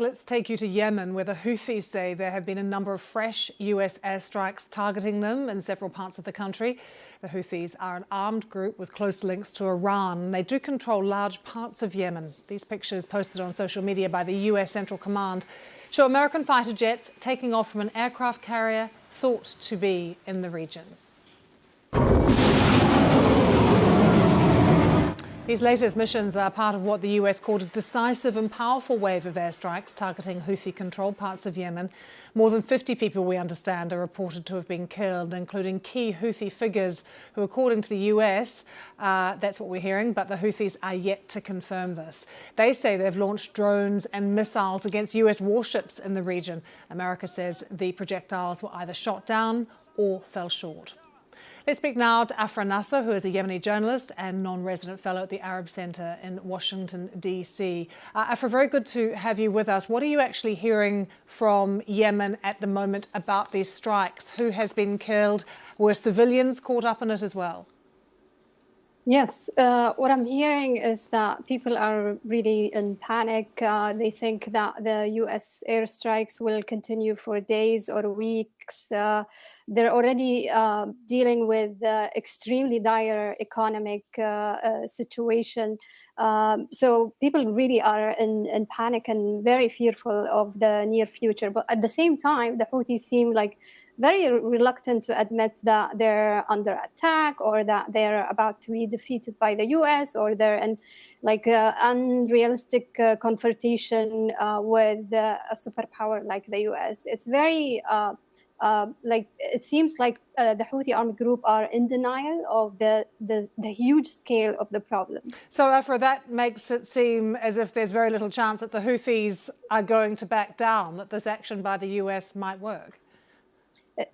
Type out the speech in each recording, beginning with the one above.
Let's take you to Yemen, where the Houthis say there have been a number of fresh US airstrikes targeting them in several parts of the country. The Houthis are an armed group with close links to Iran. They do control large parts of Yemen. These pictures posted on social media by the US Central Command show American fighter jets taking off from an aircraft carrier thought to be in the region. These latest missions are part of what the US called a decisive and powerful wave of airstrikes targeting Houthi-controlled parts of Yemen. More than 50 people, we understand, are reported to have been killed, including key Houthi figures who, according to the US, that's what we're hearing, but the Houthis are yet to confirm this. They say they've launched drones and missiles against US warships in the region. America says the projectiles were either shot down or fell short. Let's speak now to Afra Nasser, who is a Yemeni journalist and non-resident fellow at the Arab Center in Washington, D.C. Afra, very good to have you with us. What are you actually hearing from Yemen at the moment about these strikes? Who has been killed? Were civilians caught up in it as well? Yes, what I'm hearing is that people are really in panic. They think that the U.S. airstrikes will continue for days or weeks. They're already dealing with extremely dire economic situation. So people really are in panic and very fearful of the near future. But at the same time, the Houthis seem like very reluctant to admit that they're under attack or that they're about to be defeated by the U.S. or they're in like unrealistic confrontation with a superpower like the U.S. It's very like it seems like the Houthi armed group are in denial of the huge scale of the problem. So, Afra, that makes it seem as if there's very little chance that the Houthis are going to back down, that this action by the U.S. might work.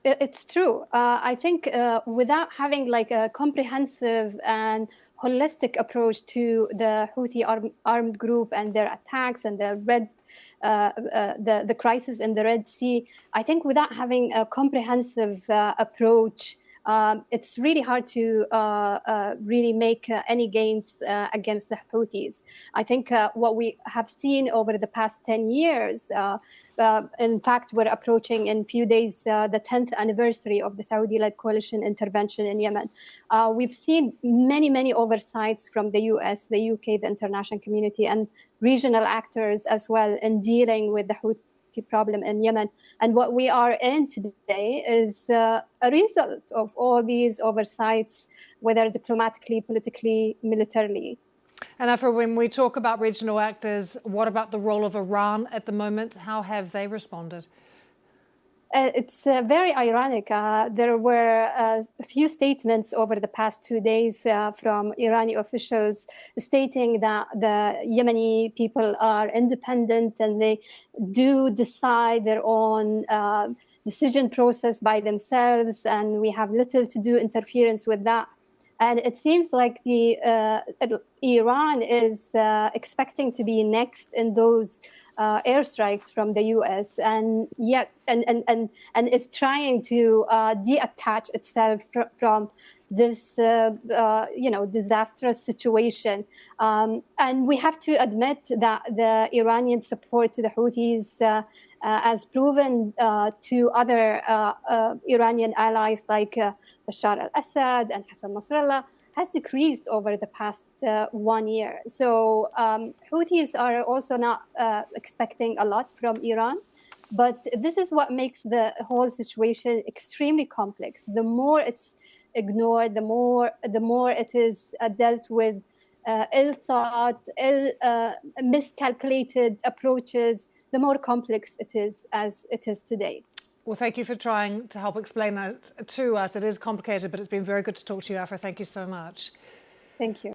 It's true. I think without having like a comprehensive and holistic approach to the Houthi armed group and their attacks and the crisis in the Red Sea, I think without having a comprehensive approach, it's really hard to really make any gains against the Houthis. I think what we have seen over the past 10 years, in fact, we're approaching in a few days the 10th anniversary of the Saudi-led coalition intervention in Yemen. We've seen many oversights from the US, the UK, the international community, and regional actors as well in dealing with the Houthi problem in Yemen. And what we are in today is a result of all these oversights, whether diplomatically, politically, militarily. And Afra, when we talk about regional actors, what about the role of Iran at the moment? How have they responded? It's very ironic. There were a few statements over the past 2 days from Iranian officials stating that the Yemeni people are independent and they do decide their own decision process by themselves, and we have little to do interference with that. And it seems like Iran is expecting to be next in those airstrikes from the U.S. and yet and is trying to detach itself from this disastrous situation. And we have to admit that the Iranian support to the Houthis as proven to other Iranian allies like Bashar al-Assad and Hassan Nasrallah has decreased over the past 1 year. So Houthis are also not expecting a lot from Iran. But this is what makes the whole situation extremely complex. The more it's ignored, the more it is dealt with ill-thought, miscalculated approaches, the more complex it is as it is today. Well, thank you for trying to help explain that to us. It is complicated, but it's been very good to talk to you, Afra. Thank you so much. Thank you.